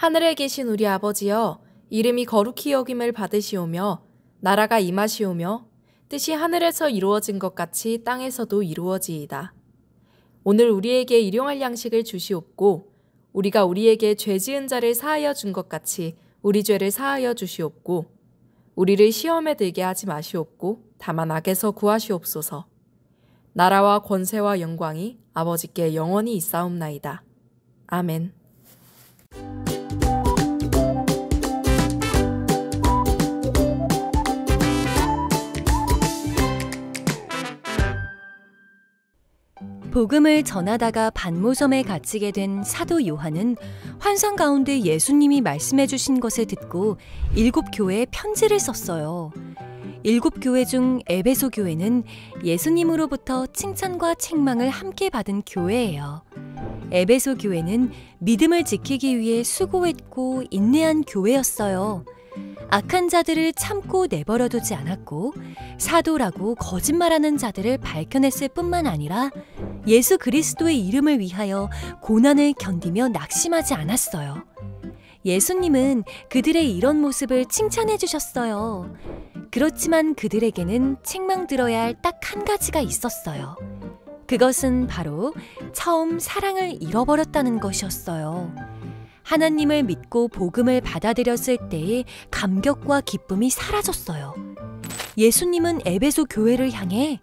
하늘에 계신 우리 아버지여, 이름이 거룩히 여김을 받으시오며 나라가 임하시오며 뜻이 하늘에서 이루어진 것 같이 땅에서도 이루어지이다. 오늘 우리에게 일용할 양식을 주시옵고 우리가 우리에게 죄 지은 자를 사하여 준 것 같이 우리 죄를 사하여 주시옵고 우리를 시험에 들게 하지 마시옵고 다만 악에서 구하시옵소서. 나라와 권세와 영광이 아버지께 영원히 있사옵나이다. 아멘. 복음을 전하다가 반모섬에 갇히게 된 사도 요한은 환상 가운데 예수님이 말씀해 주신 것을 듣고 7교회에 편지를 썼어요. 7교회 중 에베소 교회는 예수님으로부터 칭찬과 책망을 함께 받은 교회예요. 에베소 교회는 믿음을 지키기 위해 수고했고 인내한 교회였어요. 악한 자들을 참고 내버려두지 않았고 사도라고 거짓말하는 자들을 밝혀냈을 뿐만 아니라 예수 그리스도의 이름을 위하여 고난을 견디며 낙심하지 않았어요. 예수님은 그들의 이런 모습을 칭찬해 주셨어요. 그렇지만 그들에게는 책망 들어야 할 딱 한 가지가 있었어요. 그것은 바로 처음 사랑을 잃어버렸다는 것이었어요. 하나님을 믿고 복음을 받아들였을 때의 감격과 기쁨이 사라졌어요. 예수님은 에베소 교회를 향해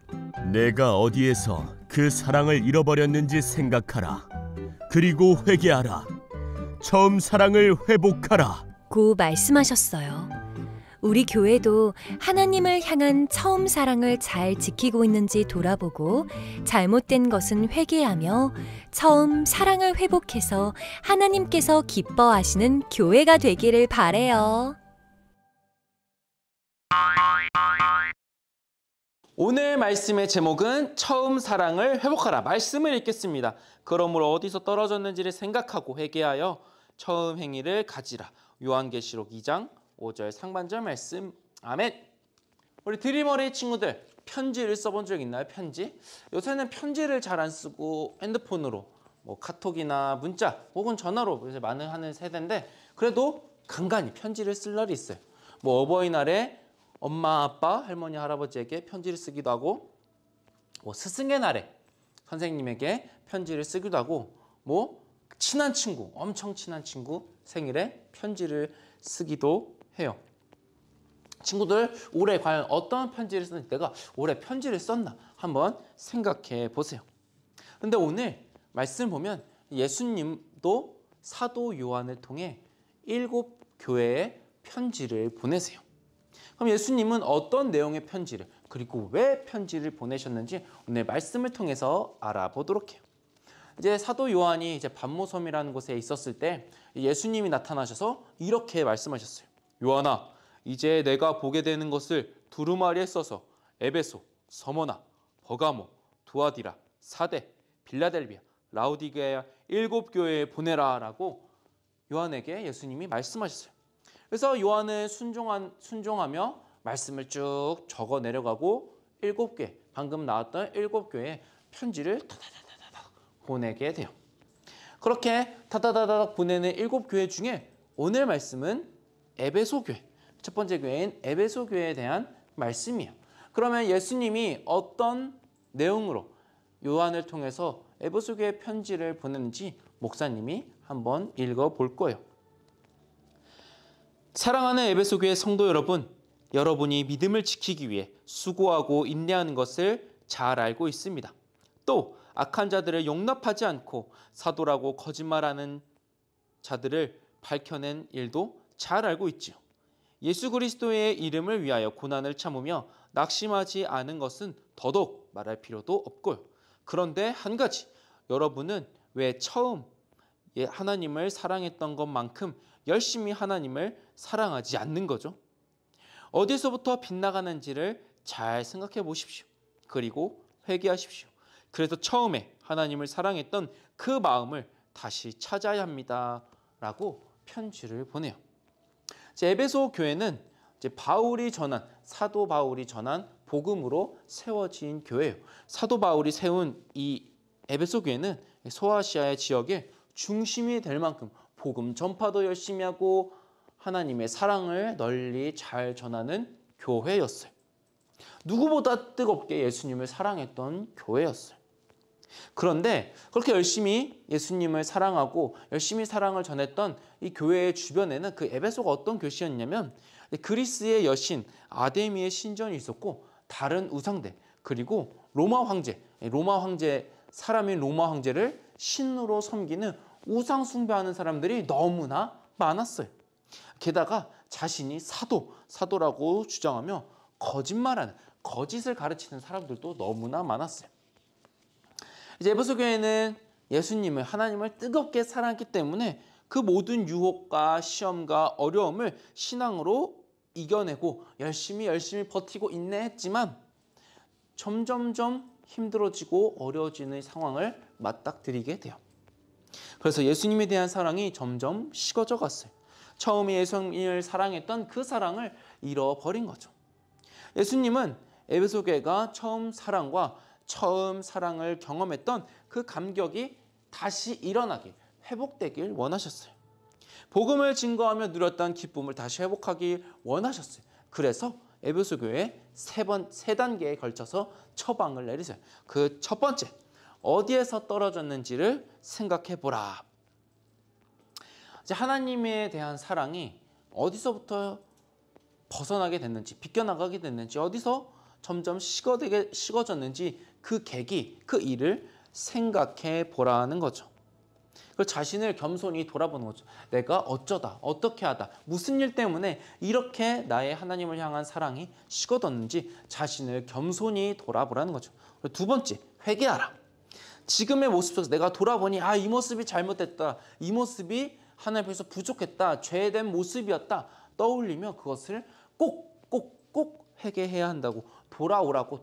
내가 어디에서 그 사랑을 잃어버렸는지 생각하라. 그리고 회개하라. 처음 사랑을 회복하라. 고 말씀하셨어요. 우리 교회도 하나님을 향한 처음 사랑을 잘 지키고 있는지 돌아보고 잘못된 것은 회개하며 처음 사랑을 회복해서 하나님께서 기뻐하시는 교회가 되기를 바래요. 오늘 말씀의 제목은 처음 사랑을 회복하라. 말씀을 읽겠습니다. 그러므로 어디서 떨어졌는지를 생각하고 회개하여 처음 행위를 가지라. 요한계시록 2장 5절 상반절 말씀. 아멘. 우리 드림어레이 친구들 편지를 써본 적 있나요? 편지? 요새는 편지를 잘 안 쓰고 핸드폰으로 뭐 카톡이나 문자 혹은 전화로 이제 많이 하는 세대인데 그래도 간간히 편지를 쓸 날이 있어요. 뭐 어버이날에 엄마, 아빠, 할머니, 할아버지에게 편지를 쓰기도 하고 뭐 스승의 날에 선생님에게 편지를 쓰기도 하고 뭐 친한 친구, 엄청 친한 친구 생일에 편지를 쓰기도 해요. 친구들 올해 과연 어떤 편지를 썼는지 내가 올해 편지를 썼나 한번 생각해 보세요. 근데 오늘 말씀 보면 예수님도 사도 요한을 통해 7교회에 편지를 보내세요. 그럼 예수님은 어떤 내용의 편지를 그리고 왜 편지를 보내셨는지 오늘 말씀을 통해서 알아보도록 해요. 이제 사도 요한이 이제 반모섬이라는 곳에 있었을 때 예수님이 나타나셔서 이렇게 말씀하셨어요. 요한아, 이제 내가 보게 되는 것을 두루마리에 써서 에베소, 서머나, 버가모, 두아디라, 사대, 빌라델비아, 라우디게아 7교회에 보내라 라고 요한에게 예수님이 말씀하셨어요. 그래서 요한은 순종하며 말씀을 쭉 적어 내려가고 7개, 방금 나왔던 7교회에 편지를 타다다다다 보내게 돼요. 그렇게 타다다다 보내는 7교회 중에 오늘 말씀은 에베소 교회, 첫 번째 교회인 에베소 교회에 대한 말씀이에요. 그러면 예수님이 어떤 내용으로 요한을 통해서 에베소 교회 편지를 보냈는지 목사님이 한번 읽어볼 거예요. 사랑하는 에베소 교회 성도 여러분, 여러분이 믿음을 지키기 위해 수고하고 인내하는 것을 잘 알고 있습니다. 또 악한 자들을 용납하지 않고 사도라고 거짓말하는 자들을 밝혀낸 일도 잘 알고 있지요. 예수 그리스도의 이름을 위하여 고난을 참으며 낙심하지 않은 것은 더더욱 말할 필요도 없고요. 그런데 한 가지, 여러분은 왜 처음 하나님을 사랑했던 것만큼 열심히 하나님을 사랑하지 않는 거죠? 어디서부터 빗나가는지를 잘 생각해 보십시오. 그리고 회개하십시오. 그래서 처음에 하나님을 사랑했던 그 마음을 다시 찾아야 합니다. 라고 편지를 보내요. 에베소 교회는 이제 사도 바울이 전한 복음으로 세워진 교회예요. 사도 바울이 세운 이 에베소 교회는 소아시아의 지역의 중심이 될 만큼 복음 전파도 열심히 하고 하나님의 사랑을 널리 잘 전하는 교회였어요. 누구보다 뜨겁게 예수님을 사랑했던 교회였어요. 그런데 그렇게 열심히 예수님을 사랑하고 열심히 사랑을 전했던 이 교회의 주변에는 그 에베소가 어떤 교시였냐면 그리스의 여신 아데미의 신전이 있었고 다른 우상들 그리고 로마 황제 사람인 로마 황제를 신으로 섬기는 우상 숭배하는 사람들이 너무나 많았어요. 게다가 자신이 사도라고 주장하며 거짓말하는 거짓을 가르치는 사람들도 너무나 많았어요. 이제 에베소 교회는 예수님을 하나님을 뜨겁게 사랑했기 때문에 그 모든 유혹과 시험과 어려움을 신앙으로 이겨내고 열심히 버티고 인내했지만 점점점 힘들어지고 어려워지는 상황을 맞닥뜨리게 돼요. 그래서 예수님에 대한 사랑이 점점 식어져 갔어요. 처음에 예수님을 사랑했던 그 사랑을 잃어버린 거죠. 예수님은 에베소 교회가 처음 사랑을 경험했던 그 감격이 다시 일어나길, 회복되길 원하셨어요. 복음을 증거하며 누렸던 기쁨을 다시 회복하길 원하셨어요. 그래서 에베소 교회에 세 단계에 걸쳐서 처방을 내리세요. 그 첫 번째, 어디에서 떨어졌는지를 생각해 보라. 이제 하나님에 대한 사랑이 어디서부터 벗어나게 됐는지, 비껴나가게 됐는지, 어디서 점점 식어졌는지 그 계기, 그 일을 생각해 보라는 거죠. 그 자신을 겸손히 돌아보는 거죠. 내가 어쩌다, 어떻게 하다, 무슨 일 때문에 이렇게 나의 하나님을 향한 사랑이 식어졌는지 자신을 겸손히 돌아보라는 거죠. 그리고 두 번째, 회개하라. 지금의 모습 속에서 내가 돌아보니 이 모습이 잘못됐다. 이 모습이 하나님 앞에서 부족했다. 죄된 모습이었다. 떠올리며 그것을 꼭 회개해야 한다고, 돌아오라고,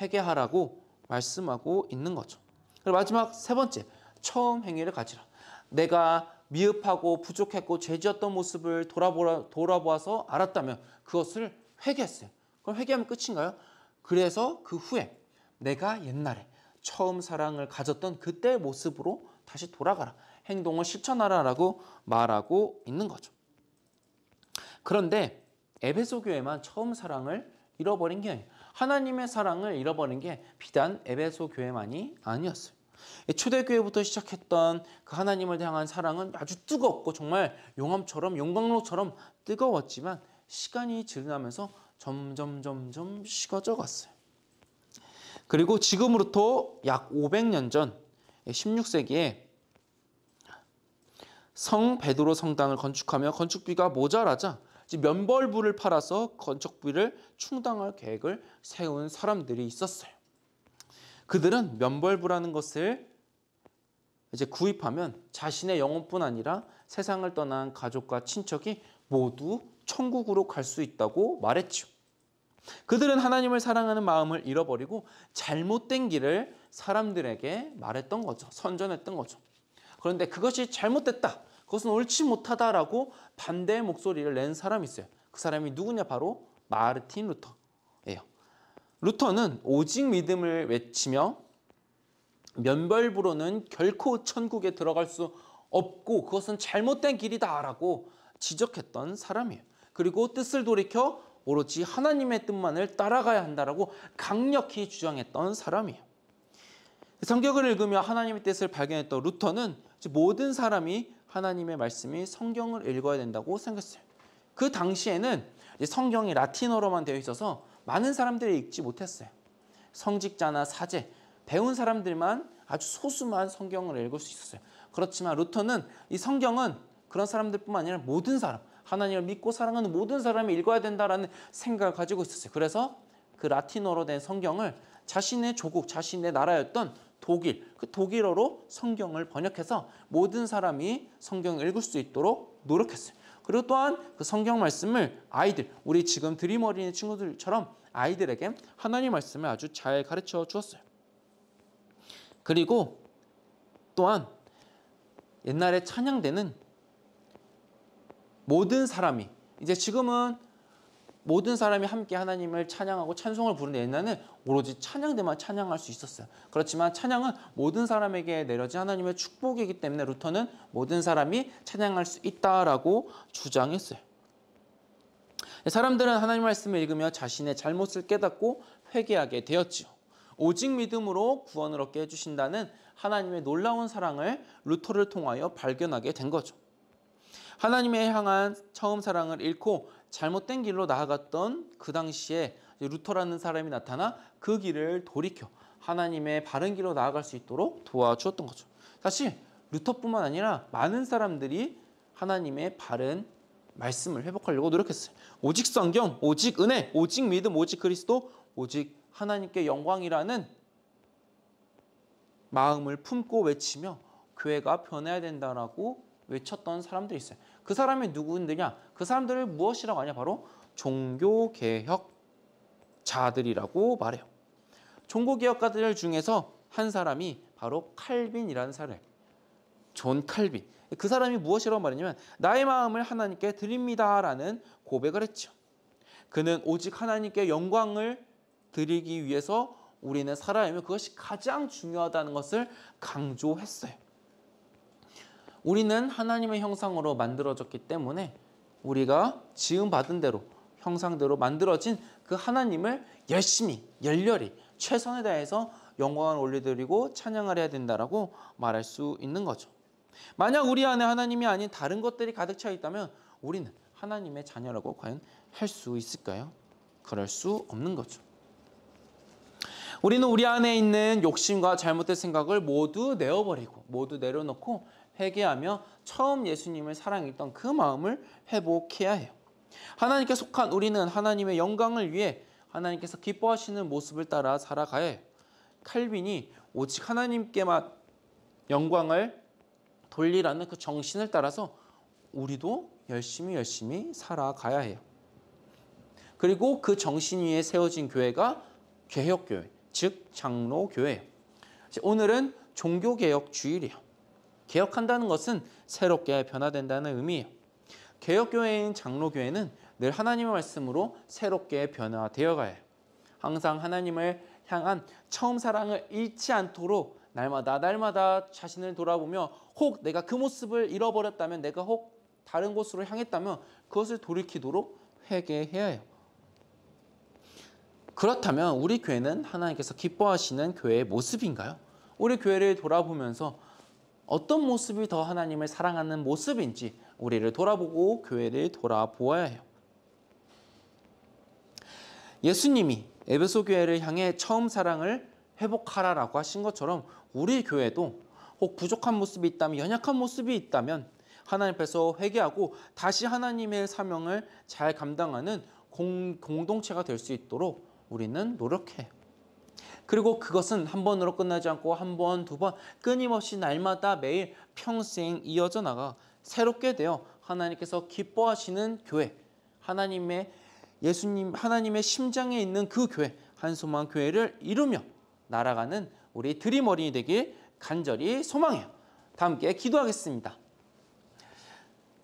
회개하라고 말씀하고 있는 거죠. 그리고 마지막 세 번째, 처음 행위를 가지라. 내가 미흡하고 부족했고 죄지었던 모습을 돌아보아서 알았다면 그것을 회개했어요. 그럼 회개하면 끝인가요? 그래서 그 후에 내가 옛날에 처음 사랑을 가졌던 그때의 모습으로 다시 돌아가라. 행동을 실천하라라고 말하고 있는 거죠. 그런데 에베소 교회만 처음 사랑을 잃어버린 게 아니에요. 하나님의 사랑을 잃어버린 게 비단 에베소 교회만이 아니었어요. 초대교회부터 시작했던 그 하나님을 향한 사랑은 아주 뜨겁고 정말 용광로처럼 뜨거웠지만 시간이 지나면서 점점 식어져 갔어요. 그리고 지금으로부터 약 500년 전 16세기에 성 베드로 성당을 건축하며 건축비가 모자라자 면벌부를 팔아서 건축비를 충당할 계획을 세운 사람들이 있었어요. 그들은 면벌부라는 것을 이제 구입하면 자신의 영혼뿐 아니라 세상을 떠난 가족과 친척이 모두 천국으로 갈 수 있다고 말했죠. 그들은 하나님을 사랑하는 마음을 잃어버리고 잘못된 길을 사람들에게 말했던 거죠. 선전했던 거죠. 그런데 그것이 잘못됐다. 그것은 옳지 못하다라고 반대의 목소리를 낸 사람이 있어요. 그 사람이 누구냐? 바로 마르틴 루터예요. 루터는 오직 믿음을 외치며 면벌부로는 결코 천국에 들어갈 수 없고 그것은 잘못된 길이다라고 지적했던 사람이에요. 그리고 뜻을 돌이켜 오로지 하나님의 뜻만을 따라가야 한다라고 강력히 주장했던 사람이에요. 성경을 읽으며 하나님의 뜻을 발견했던 루터는 모든 사람이 하나님의 말씀이 성경을 읽어야 된다고 생각했어요. 그 당시에는 성경이 라틴어로만 되어 있어서 많은 사람들이 읽지 못했어요. 성직자나 사제, 배운 사람들만 아주 소수만 성경을 읽을 수 있었어요. 그렇지만 루터는 이 성경은 그런 사람들뿐만 아니라 모든 사람, 하나님을 믿고 사랑하는 모든 사람이 읽어야 된다라는 생각을 가지고 있었어요. 그래서 그 라틴어로 된 성경을 자신의 조국, 자신의 나라였던 독일, 그 독일어로 성경을 번역해서 모든 사람이 성경을 읽을 수 있도록 노력했어요. 그리고 또한 그 성경 말씀을 아이들, 우리 지금 드림 어린이 친구들처럼 아이들에게 하나님 말씀을 아주 잘 가르쳐 주었어요. 그리고 또한 옛날에 찬양대는 모든 사람이, 이제 지금은 모든 사람이 함께 하나님을 찬양하고 찬송을 부르는 옛날에는 오로지 찬양대만 찬양할 수 있었어요. 그렇지만 찬양은 모든 사람에게 내려진 하나님의 축복이기 때문에 루터는 모든 사람이 찬양할 수 있다라고 주장했어요. 사람들은 하나님 말씀을 읽으며 자신의 잘못을 깨닫고 회개하게 되었지요. 오직 믿음으로 구원을 얻게 해주신다는 하나님의 놀라운 사랑을 루터를 통하여 발견하게 된 거죠. 하나님의 향한 처음 사랑을 잃고 잘못된 길로 나아갔던 그 당시에 루터라는 사람이 나타나 그 길을 돌이켜 하나님의 바른 길로 나아갈 수 있도록 도와주었던 거죠. 사실 루터뿐만 아니라 많은 사람들이 하나님의 바른 말씀을 회복하려고 노력했어요. 오직 성경, 오직 은혜, 오직 믿음, 오직 그리스도, 오직 하나님께 영광이라는 마음을 품고 외치며 교회가 변해야 된다라고 외쳤던 사람들이 있어요. 그 사람이 누구냐? 그 사람들을 무엇이라고 하냐? 바로 종교개혁자들이라고 말해요. 종교개혁가들 중에서 한 사람이 바로 칼빈이라는 사람, 존 칼빈. 그 사람이 무엇이라고 말했냐면 나의 마음을 하나님께 드립니다라는 고백을 했죠. 그는 오직 하나님께 영광을 드리기 위해서 우리는 살아야 하며 그것이 가장 중요하다는 것을 강조했어요. 우리는 하나님의 형상으로 만들어졌기 때문에 우리가 지음받은 대로 형상대로 만들어진 그 하나님을 열심히 열렬히 최선을 다해서 영광을 올려드리고 찬양을 해야 된다라고 말할 수 있는 거죠. 만약 우리 안에 하나님이 아닌 다른 것들이 가득 차 있다면 우리는 하나님의 자녀라고 과연 할 수 있을까요? 그럴 수 없는 거죠. 우리는 우리 안에 있는 욕심과 잘못된 생각을 모두 내어버리고 모두 내려놓고 회개하며 처음 예수님을 사랑했던 그 마음을 회복해야 해요. 하나님께 속한 우리는 하나님의 영광을 위해 하나님께서 기뻐하시는 모습을 따라 살아가야 해요. 칼빈이 오직 하나님께만 영광을 돌리라는 그 정신을 따라서 우리도 열심히 살아가야 해요. 그리고 그 정신 위에 세워진 교회가 개혁교회, 즉 장로교회예요. 오늘은 종교개혁 주일이에요. 개혁한다는 것은 새롭게 변화된다는 의미예요. 개혁교회인 장로교회는 늘 하나님의 말씀으로 새롭게 변화되어 가요. 항상 하나님을 향한 처음 사랑을 잃지 않도록 날마다 자신을 돌아보며 혹 내가 그 모습을 잃어버렸다면, 내가 혹 다른 곳으로 향했다면 그것을 돌이키도록 회개해야 해요. 그렇다면 우리 교회는 하나님께서 기뻐하시는 교회의 모습인가요? 우리 교회를 돌아보면서 어떤 모습이 더 하나님을 사랑하는 모습인지 우리를 돌아보고 교회를 돌아보아야 해요. 예수님이 에베소 교회를 향해 처음 사랑을 회복하라라고 하신 것처럼 우리 교회도 혹 부족한 모습이 있다면, 연약한 모습이 있다면 하나님 앞에서 회개하고 다시 하나님의 사명을 잘 감당하는 공동체가 될 수 있도록 우리는 노력해요. 그리고 그것은 한 번으로 끝나지 않고 한 번, 두 번 끊임없이 날마다 매일 평생 이어져 나가 새롭게 되어 하나님께서 기뻐하시는 교회, 하나님의 예수님, 하나님의 심장에 있는 그 교회, 한소망 교회를 이루며 날아가는 우리 드림 어린이 되길 간절히 소망해요. 다 함께 기도하겠습니다.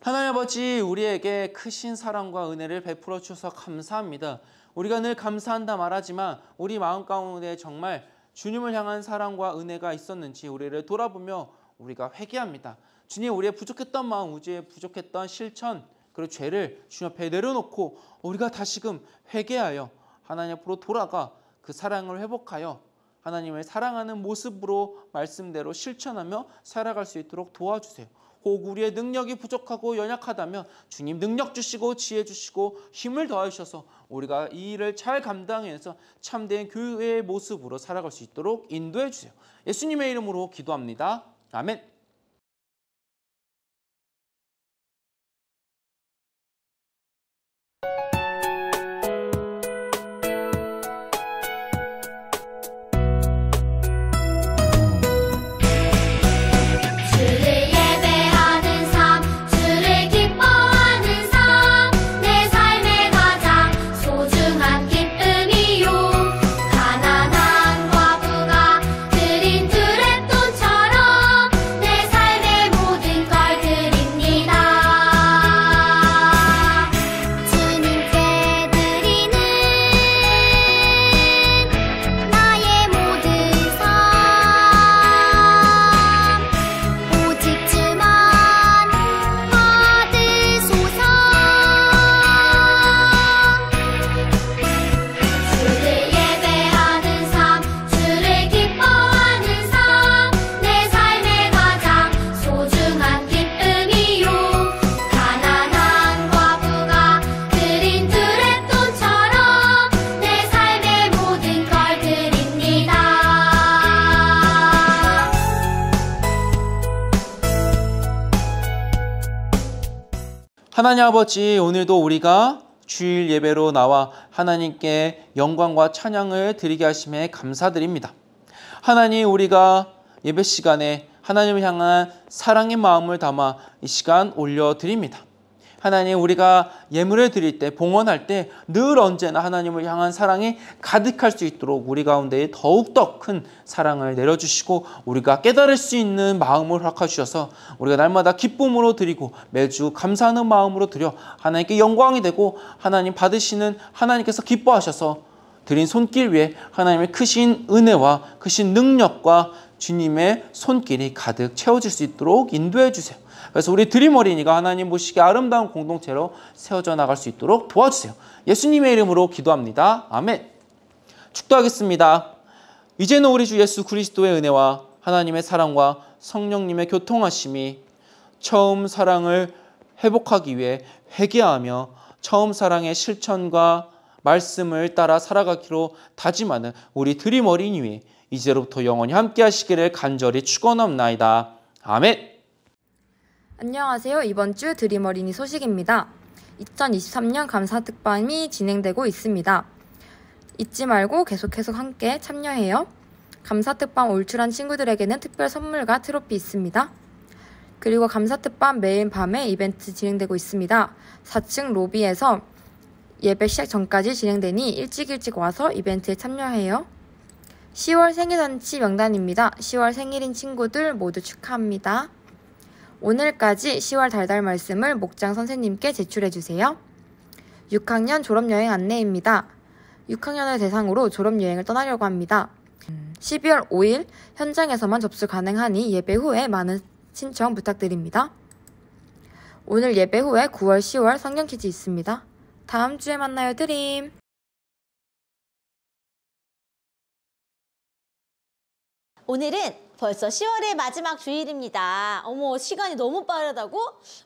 하나님 아버지, 우리에게 크신 사랑과 은혜를 베풀어 주셔서 감사합니다. 우리가 늘 감사한다 말하지만 우리 마음 가운데 정말 주님을 향한 사랑과 은혜가 있었는지 우리를 돌아보며 우리가 회개합니다. 주님, 우리의 부족했던 마음, 우리의 부족했던 실천, 그리고 죄를 주님 앞에 내려놓고 우리가 다시금 회개하여 하나님 앞으로 돌아가 그 사랑을 회복하여 하나님을 사랑하는 모습으로 말씀대로 실천하며 살아갈 수 있도록 도와주세요. 혹 우리의 능력이 부족하고 연약하다면 주님 능력 주시고 지혜 주시고 힘을 더하셔서 우리가 이 일을 잘 감당해서 참된 교회의 모습으로 살아갈 수 있도록 인도해 주세요. 예수님의 이름으로 기도합니다. 아멘. 내 하나님 아버지, 오늘도 우리가 주일 예배로 나와 하나님께 영광과 찬양을 드리게 하심에 감사드립니다. 하나님, 우리가 예배 시간에 하나님을 향한 사랑의 마음을 담아 이 시간 올려드립니다. 하나님, 우리가 예물을 드릴 때, 봉헌할 때 늘 언제나 하나님을 향한 사랑이 가득할 수 있도록 우리 가운데 더욱더 큰 사랑을 내려주시고 우리가 깨달을 수 있는 마음을 허락해 주셔서 우리가 날마다 기쁨으로 드리고 매주 감사하는 마음으로 드려 하나님께 영광이 되고 하나님 받으시는 하나님께서 기뻐하셔서 드린 손길 위에 하나님의 크신 은혜와 크신 능력과 주님의 손길이 가득 채워질 수 있도록 인도해 주세요. 그래서 우리 드림 어린이가 하나님 보시기에 아름다운 공동체로 세워져 나갈 수 있도록 도와주세요. 예수님의 이름으로 기도합니다. 아멘. 축도하겠습니다. 이제는 우리 주 예수 그리스도의 은혜와 하나님의 사랑과 성령님의 교통하심이 처음 사랑을 회복하기 위해 회개하며 처음 사랑의 실천과 말씀을 따라 살아가기로 다짐하는 우리 드림 어린이 위에 이제로부터 영원히 함께 하시기를 간절히 축원합나이다. 아멘. 안녕하세요. 이번 주 드림 어린이 소식입니다. 2023년 감사특방이 진행되고 있습니다. 잊지 말고 계속해서 함께 참여해요. 감사특방 올출한 친구들에게는 특별 선물과 트로피 있습니다. 그리고 감사특방 매일 밤에 이벤트 진행되고 있습니다. 4층 로비에서 예배 시작 전까지 진행되니 일찍 와서 이벤트에 참여해요. 10월 생일잔치 명단입니다. 10월 생일인 친구들 모두 축하합니다. 오늘까지 10월 달달 말씀을 목장 선생님께 제출해주세요. 6학년 졸업여행 안내입니다. 6학년을 대상으로 졸업여행을 떠나려고 합니다. 12월 5일 현장에서만 접수 가능하니 예배 후에 많은 신청 부탁드립니다. 오늘 예배 후에 9월, 10월 성경 퀴즈 있습니다. 다음 주에 만나요, 드림! 오늘은 벌써 10월의 마지막 주일입니다. 어머, 시간이 너무 빠르다고?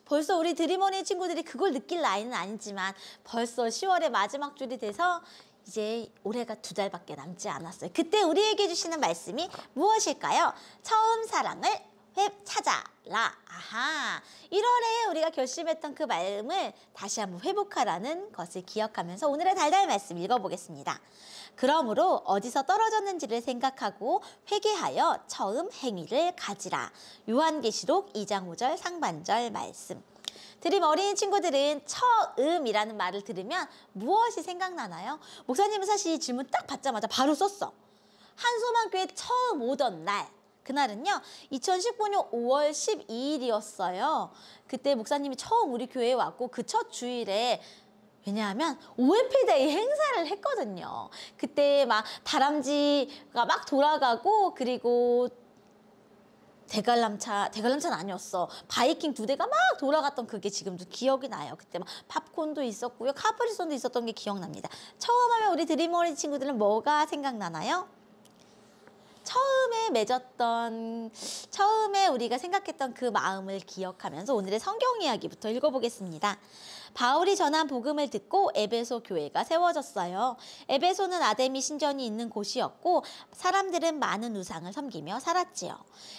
벌써 우리 드림어린 친구들이 그걸 느낄 나이는 아니지만 벌써 10월의 마지막 주일이 돼서 이제 올해가 2달밖에 남지 않았어요. 그때 우리에게 주시는 말씀이 무엇일까요? 처음 사랑을 찾아라. 아하. 1월에 우리가 결심했던 그 마음을 다시 한번 회복하라는 것을 기억하면서 오늘의 달달 말씀 읽어보겠습니다. 그러므로 어디서 떨어졌는지를 생각하고 회개하여 처음 행위를 가지라. 요한계시록 2장 5절 상반절 말씀. 드림 어린이 친구들은 처음이라는 말을 들으면 무엇이 생각나나요? 목사님은 사실 이 질문 딱 받자마자 바로 썼어. 한소망교회 처음 오던 날. 그날은요 2019년 5월 12일이었어요. 그때 목사님이 처음 우리 교회에 왔고 그 첫 주일에 왜냐하면 OF데이 행사를 했거든요. 그때 막 다람쥐가 막 돌아가고 그리고 대관람차는 아니었어. 바이킹 2대가 막 돌아갔던 그게 지금도 기억이 나요. 그때 막 팝콘도 있었고요. 카프리손도 있었던 게 기억납니다. 처음 하면 우리 드림 어린이 친구들은 뭐가 생각나나요? 처음에 우리가 생각했던 그 마음을 기억하면서 오늘의 성경 이야기부터 읽어보겠습니다. 바울이 전한 복음을 듣고 에베소 교회가 세워졌어요. 에베소는 아데미 신전이 있는 곳이었고 사람들은 많은 우상을 섬기며 살았지요.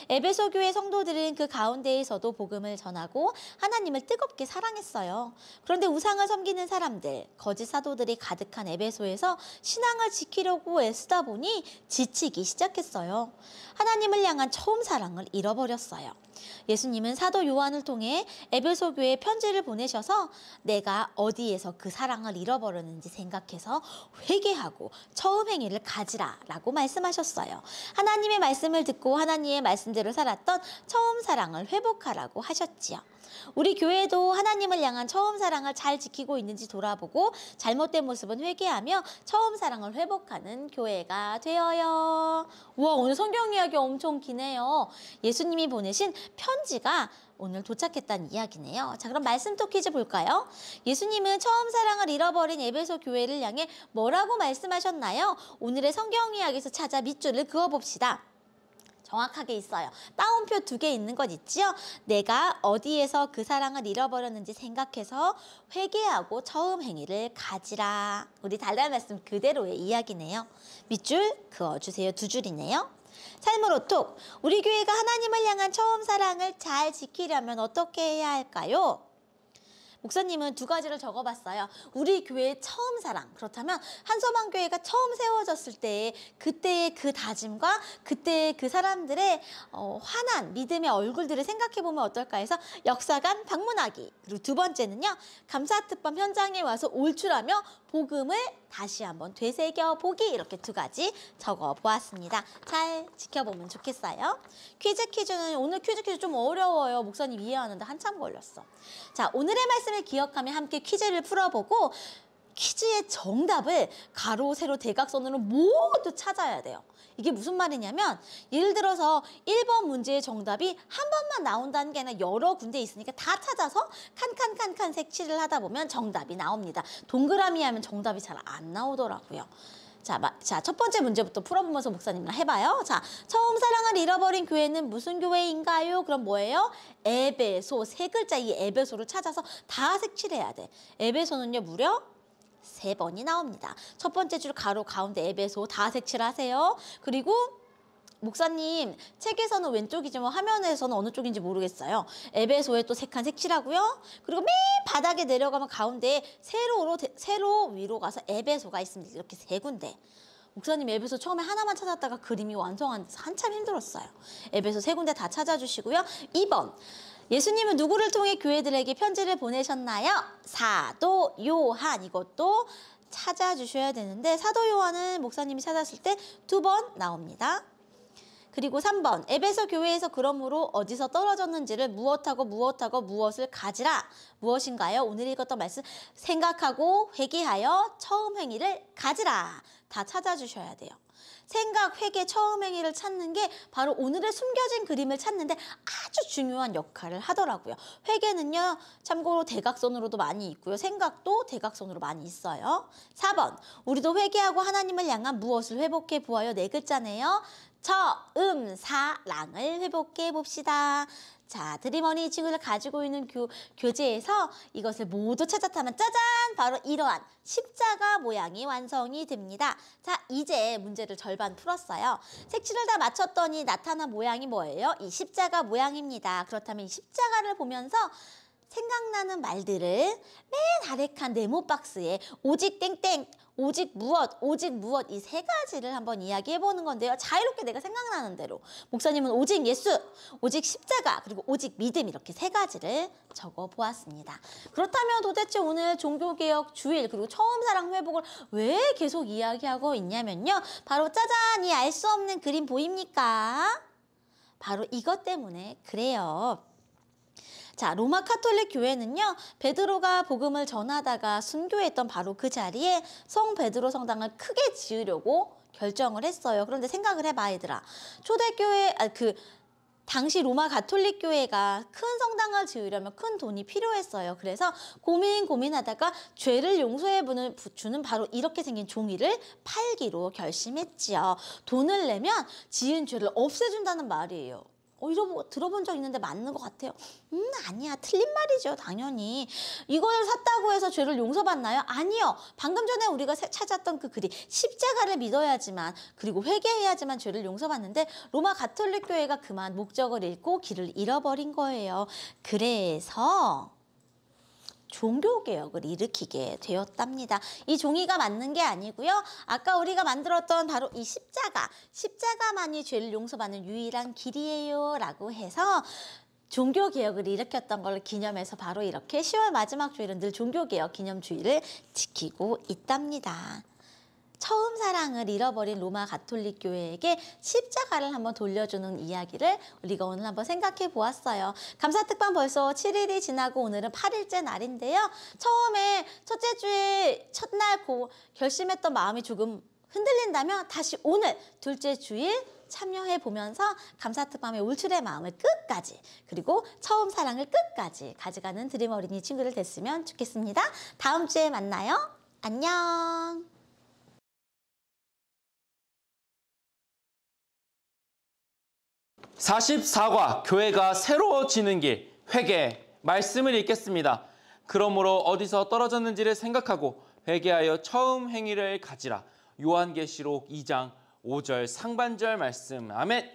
에베소 교회 성도들은 그 가운데에서도 복음을 전하고 하나님을 뜨겁게 사랑했어요. 그런데 우상을 섬기는 사람들, 거짓 사도들이 가득한 에베소에서 신앙을 지키려고 애쓰다 보니 지치기 시작했어요. 하나님을 향한 처음 사랑을 잃어버렸어요. 예수님은 사도 요한을 통해 에베소 교회에 편지를 보내셔서 내가 어디에서 그 사랑을 잃어버렸는지 생각해서 회개하고 처음 행위를 가지라 라고 말씀하셨어요. 하나님의 말씀을 듣고 하나님의 말씀대로 살았던 처음 사랑을 회복하라고 하셨지요. 우리 교회도 하나님을 향한 처음 사랑을 잘 지키고 있는지 돌아보고 잘못된 모습은 회개하며 처음 사랑을 회복하는 교회가 되어요. 우와, 오늘 성경 이야기 엄청 기네요. 예수님이 보내신 편지가 오늘 도착했다는 이야기네요. 자, 그럼 말씀 토 퀴즈 볼까요? 예수님은 처음 사랑을 잃어버린 에베소 교회를 향해 뭐라고 말씀하셨나요? 오늘의 성경 이야기에서 찾아 밑줄을 그어봅시다. 정확하게 있어요. 따옴표 2개 있는 것 있지요? 내가 어디에서 그 사랑을 잃어버렸는지 생각해서 회개하고 처음 행위를 가지라. 우리 달달 말씀 그대로의 이야기네요. 밑줄 그어주세요. 2줄이네요. 삶으로 톡. 우리 교회가 하나님을 향한 처음 사랑을 잘 지키려면 어떻게 해야 할까요? 목사님은 두 가지를 적어봤어요. 우리 교회의 처음 사랑. 그렇다면 한서방교회가 처음 세워졌을 때 그때의 그 다짐과 그때의 그 사람들의 환한 믿음의 얼굴들을 생각해보면 어떨까 해서 역사관 방문하기. 그리고 두 번째는요. 감사특밤 현장에 와서 올출하며 복음을 다시 한번 되새겨보기. 이렇게 두 가지 적어보았습니다. 잘 지켜보면 좋겠어요. 퀴즈는 오늘 퀴즈 좀 어려워요. 목사님 이해하는데 한참 걸렸어. 자, 오늘의 말씀을 기억하며 함께 퀴즈를 풀어보고 퀴즈의 정답을 가로, 세로, 대각선으로 모두 찾아야 돼요. 이게 무슨 말이냐면 예를 들어서 1번 문제의 정답이 한 번만 나온다는 게 아니라 여러 군데 있으니까 다 찾아서 칸칸칸칸 색칠을 하다 보면 정답이 나옵니다. 동그라미 하면 정답이 잘 안 나오더라고요. 자, 첫 번째 문제부터 풀어보면서 목사님이랑 해봐요. 자, 처음 사랑을 잃어버린 교회는 무슨 교회인가요? 그럼 뭐예요? 에베소, 세 글자 이 에베소를 찾아서 다 색칠해야 돼. 에베소는요, 무려 3번이 나옵니다. 첫 번째 줄 가로 가운데 에베소 다 색칠하세요. 그리고 목사님 책에서는 왼쪽이지만 화면에서는 어느 쪽인지 모르겠어요. 에베소에 또 3칸 색칠하고요. 그리고 맨 바닥에 내려가면 가운데에 세로 위로 가서 에베소가 있습니다. 이렇게 3군데. 목사님 에베소 처음에 하나만 찾았다가 그림이 완성하는데 한참 힘들었어요. 에베소 3군데 다 찾아주시고요. 2번. 예수님은 누구를 통해 교회들에게 편지를 보내셨나요? 사도 요한. 이것도 찾아주셔야 되는데 사도 요한은 목사님이 찾았을 때 2번 나옵니다. 그리고 3번. 에베소 교회에서 그러므로 어디서 떨어졌는지를 무엇하고 무엇을 가지라. 무엇인가요? 오늘 읽었던 말씀 생각하고 회개하여 처음 행위를 가지라. 다 찾아주셔야 돼요. 생각, 회개, 처음 행위를 찾는 게 바로 오늘의 숨겨진 그림을 찾는데 아주 중요한 역할을 하더라고요. 회개는요, 참고로 대각선으로도 많이 있고요. 생각도 대각선으로 많이 있어요. 4번. 우리도 회개하고 하나님을 향한 무엇을 회복해 보아요. 4글자네요. 처음 사랑을 회복해 봅시다. 자, 드림어니 친구를 가지고 있는 교재에서 이것을 모두 찾았다면 짜잔! 바로 이러한 십자가 모양이 완성이 됩니다. 자, 이제 문제를 절반 풀었어요. 색칠을 다 마쳤더니 나타난 모양이 뭐예요? 이 십자가 모양입니다. 그렇다면 이 십자가를 보면서 생각나는 말들을 맨 아래 칸 네모 박스에 오직 땡땡, 오직 무엇 이 3가지를 한번 이야기해보는 건데요. 자유롭게 내가 생각나는 대로. 목사님은 오직 예수, 오직 십자가, 그리고 오직 믿음 이렇게 3가지를 적어보았습니다. 그렇다면 도대체 오늘 종교개혁 주일 그리고 처음 사랑 회복을 왜 계속 이야기하고 있냐면요. 바로 짜잔! 이 알 수 없는 그림 보입니까? 바로 이것 때문에 그래요. 자, 로마 카톨릭 교회는요. 베드로가 복음을 전하다가 순교했던 바로 그 자리에 성 베드로 성당을 크게 지으려고 결정을 했어요. 그런데 생각을 해봐, 얘들아. 초대교회, 당시 로마 가톨릭 교회가 큰 성당을 지으려면 큰 돈이 필요했어요. 그래서 고민하다가 죄를 용서해 주는 바로 이렇게 생긴 종이를 팔기로 결심했지요. 돈을 내면 지은 죄를 없애준다는 말이에요. 이런 거 들어본 적 있는데 맞는 것 같아요. 아니야. 틀린 말이죠. 당연히. 이걸 샀다고 해서 죄를 용서받나요? 아니요. 방금 전에 우리가 찾았던 그 글이 십자가를 믿어야지만 그리고 회개해야지만 죄를 용서받는데 로마 가톨릭 교회가 그만 목적을 잃고 길을 잃어버린 거예요. 그래서 종교개혁을 일으키게 되었답니다. 이 종이가 맞는 게 아니고요. 아까 우리가 만들었던 바로 이 십자가만이 죄를 용서받는 유일한 길이에요 라고 해서 종교개혁을 일으켰던 걸 기념해서 바로 이렇게 10월 마지막 주일은 늘 종교개혁 기념주일을 지키고 있답니다. 처음 사랑을 잃어버린 로마 가톨릭 교회에게 십자가를 한번 돌려주는 이야기를 우리가 오늘 한번 생각해 보았어요. 감사특방 벌써 7일이 지나고 오늘은 8일째 날인데요. 처음에 첫째 주일 첫날 결심했던 마음이 조금 흔들린다면 다시 오늘 둘째 주일 참여해 보면서 감사특밤의 울출의 마음을 끝까지 그리고 처음 사랑을 끝까지 가져가는 드림 어린이 친구들 됐으면 좋겠습니다. 다음 주에 만나요. 안녕. 44과 교회가 새로워지는 길, 회개, 말씀을 읽겠습니다. 그러므로 어디서 떨어졌는지를 생각하고 회개하여 처음 행위를 가지라. 요한계시록 2장 5절 상반절 말씀. 아멘.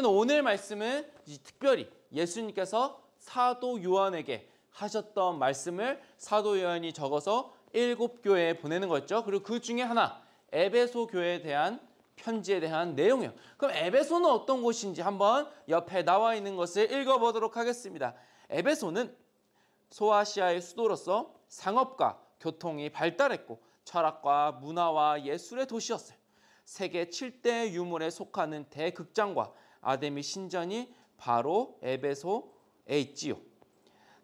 오늘 말씀은 특별히 예수님께서 사도 요한에게 하셨던 말씀을 사도 요한이 적어서 7교회에 보내는 거였죠. 그리고 그 중에 하나, 에베소 교회에 대한 편지에 대한 내용이에요. 그럼 에베소는 어떤 곳인지 한번 옆에 나와 있는 것을 읽어보도록 하겠습니다. 에베소는 소아시아의 수도로서 상업과 교통이 발달했고 철학과 문화와 예술의 도시였어요. 세계 7대 유물에 속하는 대극장과 아데미 신전이 바로 에베소에 있지요.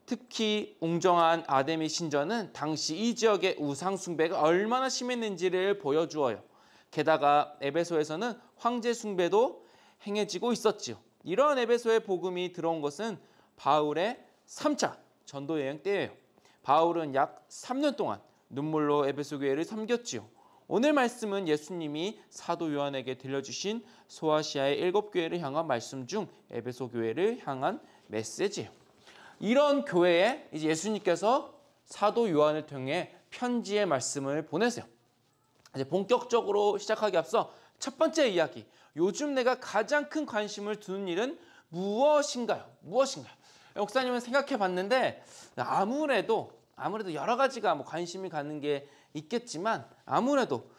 특히 웅정한 아데미 신전은 당시 이 지역의 우상 숭배가 얼마나 심했는지를 보여주어요. 게다가 에베소에서는 황제 숭배도 행해지고 있었지요. 이런 에베소의 복음이 들어온 것은 바울의 3차 전도 여행 때예요. 바울은 약 3년 동안 눈물로 에베소 교회를 섬겼지요. 오늘 말씀은 예수님이 사도 요한에게 들려주신 소아시아의 7교회를 향한 말씀 중 에베소 교회를 향한 메시지예요. 이런 교회에 이제 예수님께서 사도 요한을 통해 편지의 말씀을 보내세요. 이제 본격적으로 시작하기 앞서 첫 번째 이야기, 요즘 내가 가장 큰 관심을 두는 일은 무엇인가요? 목사님은 생각해 봤는데 아무래도 여러 가지가 관심이 가는 게 있겠지만 아무래도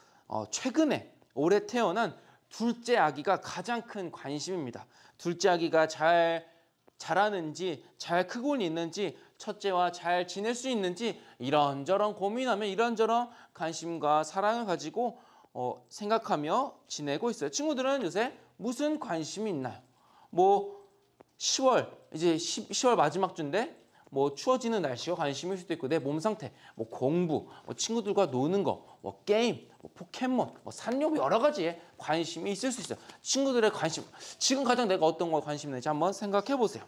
최근에 올해 태어난 둘째 아기가 가장 큰 관심입니다. 둘째 아기가 잘 자라는지, 잘 크고 있는지, 첫째와 잘 지낼 수 있는지 이런저런 고민하며 이런저런 관심과 사랑을 가지고 생각하며 지내고 있어요. 친구들은 요새 무슨 관심이 있나요? 10월, 이제 10월 마지막 주인데 추워지는 날씨가 관심일 수도 있고 내 몸 상태, 공부, 친구들과 노는 거, 게임, 포켓몬, 산림 여러 가지에 관심이 있을 수 있어요. 친구들의 관심, 지금 가장 내가 어떤 거에 관심 있는지 한번 생각해 보세요.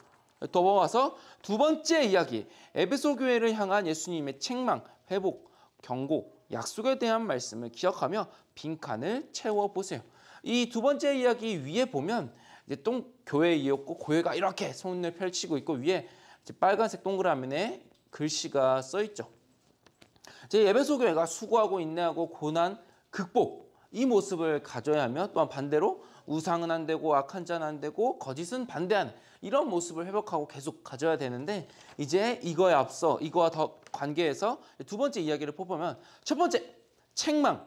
넘어와서 두 번째 이야기, 에베소 교회를 향한 예수님의 책망, 회복, 경고, 약속에 대한 말씀을 기억하며 빈칸을 채워보세요. 이 두 번째 이야기 위에 보면 이제 또 교회이었고 교회가 이렇게 손을 펼치고 있고 위에 빨간색 동그라미에 글씨가 써 있죠. 제 에베소 교회가 수고하고 인내하고 고난 극복 이 모습을 가져야 하며 또한 반대로 우상은 안 되고 악한 자는 안 되고 거짓은 반대하는 이런 모습을 회복하고 계속 가져야 되는데 이제 이거에 앞서 이거와 더 관계해서 두 번째 이야기를 뽑으면 첫 번째 책망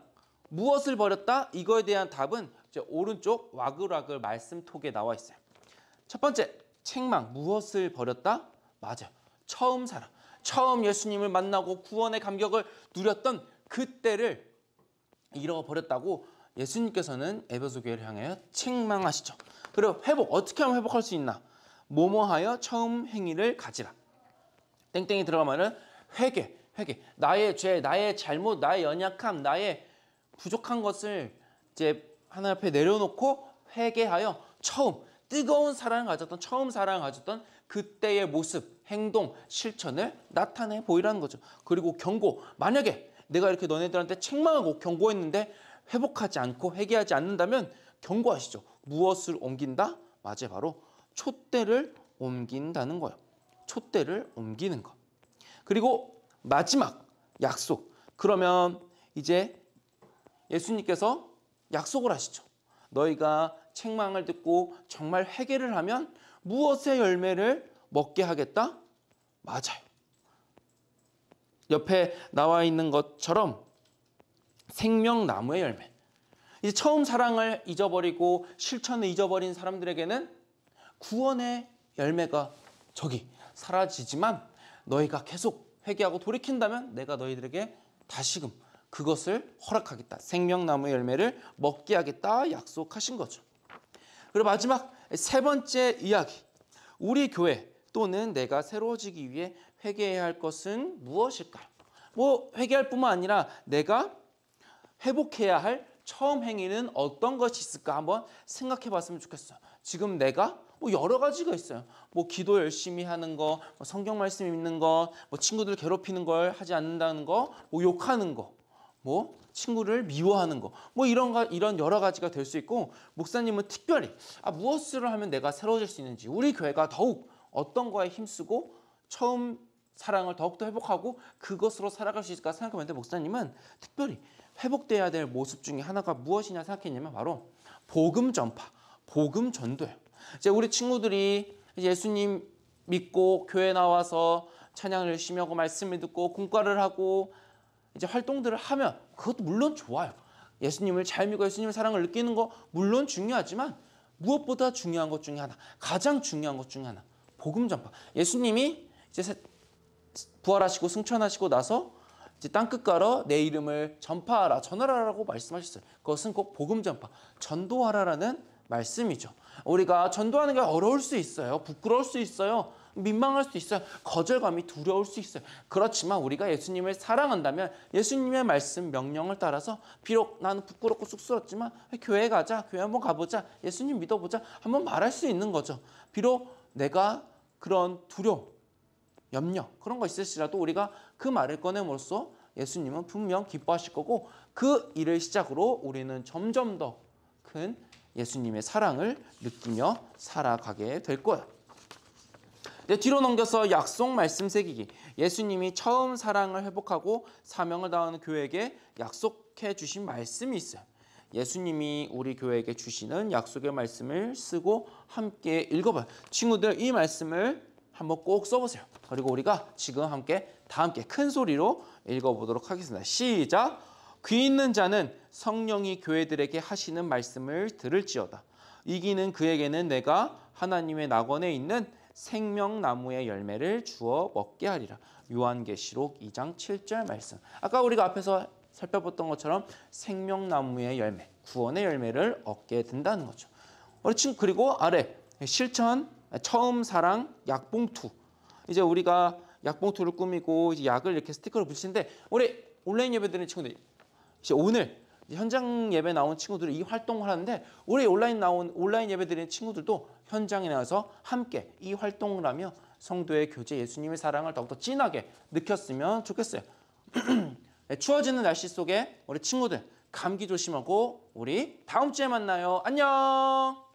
무엇을 버렸다? 이거에 대한 답은 이제 오른쪽 와글와글 말씀톡에 나와 있어요. 첫 번째 책망 무엇을 버렸다? 맞아요. 처음 사랑. 처음 예수님을 만나고 구원의 감격을 누렸던 그때를 잃어버렸다고 예수님께서는 에베소 교회를 향하여 책망하시죠. 그리고 회복, 어떻게 하면 회복할 수 있나? 뭐뭐하여 처음 행위를 가지라. 땡땡이 들어가면은 회개. 나의 죄, 나의 잘못, 나의 연약함, 나의 부족한 것을 이제 하나님 앞에 내려놓고 회개하여 처음 뜨거운 사랑을 가졌던 처음 사랑을 가졌던 그때의 모습, 행동, 실천을 나타내 보이라는 거죠. 그리고 경고, 만약에 내가 이렇게 너네들한테 책망하고 경고했는데 회복하지 않고 회개하지 않는다면 경고하시죠. 무엇을 옮긴다? 맞아요. 바로 촛대를 옮긴다는 거예요. 촛대를 옮기는 것. 그리고 마지막 약속. 그러면 이제 예수님께서 약속을 하시죠. 너희가 책망을 듣고 정말 회개를 하면 무엇의 열매를 먹게 하겠다? 맞아요. 옆에 나와 있는 것처럼 생명나무의 열매. 이제 처음 사랑을 잊어버리고 실천을 잊어버린 사람들에게는 구원의 열매가 저기 사라지지만 너희가 계속 회개하고 돌이킨다면 내가 너희들에게 다시금 그것을 허락하겠다. 생명나무의 열매를 먹게 하겠다 약속하신 거죠. 그리고 마지막 세 번째 이야기. 우리 교회 또는 내가 새로워지기 위해 회개해야 할 것은 무엇일까요? 회개할 뿐만 아니라 내가 회복해야 할 처음 행위는 어떤 것이 있을까 한번 생각해 봤으면 좋겠어요. 지금 내가 여러 가지가 있어요. 기도 열심히 하는 거, 성경 말씀 읽는 거, 친구들 괴롭히는 걸 하지 않는다는 거, 욕하는 거, 친구를 미워하는 거, 이런 여러 가지가 될 수 있고, 목사님은 특별히 무엇을 하면 내가 새로워질 수 있는지, 우리 교회가 더욱 어떤 거에 힘쓰고 처음 사랑을 더욱더 회복하고 그것으로 살아갈 수 있을까 생각해봤는데 목사님은 특별히 회복돼야 될 모습 중에 하나가 무엇이냐 생각했냐면 바로 복음 전파, 복음 전도예요. 이제 우리 친구들이 예수님 믿고 교회 나와서 찬양을 열심히 하고 말씀을 듣고 공과를 하고 이제 활동들을 하면 그것도 물론 좋아요. 예수님을 잘 믿고 예수님의 사랑을 느끼는 거 물론 중요하지만 무엇보다 중요한 것 중에 하나, 가장 중요한 것 중에 하나, 복음 전파. 예수님이 이제 부활하시고 승천하시고 나서 이제 땅끝가로 내 이름을 전파하라, 전하라라고 말씀하셨어요. 그것은 꼭 복음 전파, 전도하라라는 말씀이죠. 우리가 전도하는 게 어려울 수 있어요. 부끄러울 수 있어요. 민망할 수 있어요. 거절감이 두려울 수 있어요. 그렇지만 우리가 예수님을 사랑한다면 예수님의 말씀, 명령을 따라서 비록 나는 부끄럽고 쑥스럽지만 교회 가자, 교회 한번 가보자, 예수님 믿어보자 한번 말할 수 있는 거죠. 비록 내가 그런 두려움, 염려 그런 거 있을지라도 우리가 그 말을 꺼냄으로써 예수님은 분명 기뻐하실 거고 그 일을 시작으로 우리는 점점 더 큰 예수님의 사랑을 느끼며 살아가게 될 거예요. 뒤로 넘겨서 약속 말씀 새기기. 예수님이 처음 사랑을 회복하고 사명을 다하는 교회에게 약속해 주신 말씀이 있어요. 예수님이 우리 교회에게 주시는 약속의 말씀을 쓰고 함께 읽어봐요. 친구들 이 말씀을 한번 꼭 써보세요. 그리고 우리가 지금 다 함께 큰 소리로 읽어보도록 하겠습니다. 시작! 귀 있는 자는 성령이 교회들에게 하시는 말씀을 들을지어다. 이기는 그에게는 내가 하나님의 낙원에 있는 생명나무의 열매를 주어 먹게 하리라. 요한계시록 2장 7절 말씀. 아까 우리가 앞에서 살펴봤던 것처럼 생명나무의 열매, 구원의 열매를 얻게 된다는 거죠. 그리고 아래 실천, 처음 사랑, 약봉투. 이제 우리가 약봉투를 꾸미고 이제 약을 이렇게 스티커를 붙이는데 우리 온라인 예배 드리는 친구들 이제 오늘 현장 예배 나온 친구들이 이 활동을 하는데 우리 온라인 예배 드리는 친구들도 현장에 나와서 함께 이 활동을 하며 성도의 교제, 예수님의 사랑을 더욱더 진하게 느꼈으면 좋겠어요. 추워지는 날씨 속에 우리 친구들 감기 조심하고 우리 다음 주에 만나요. 안녕.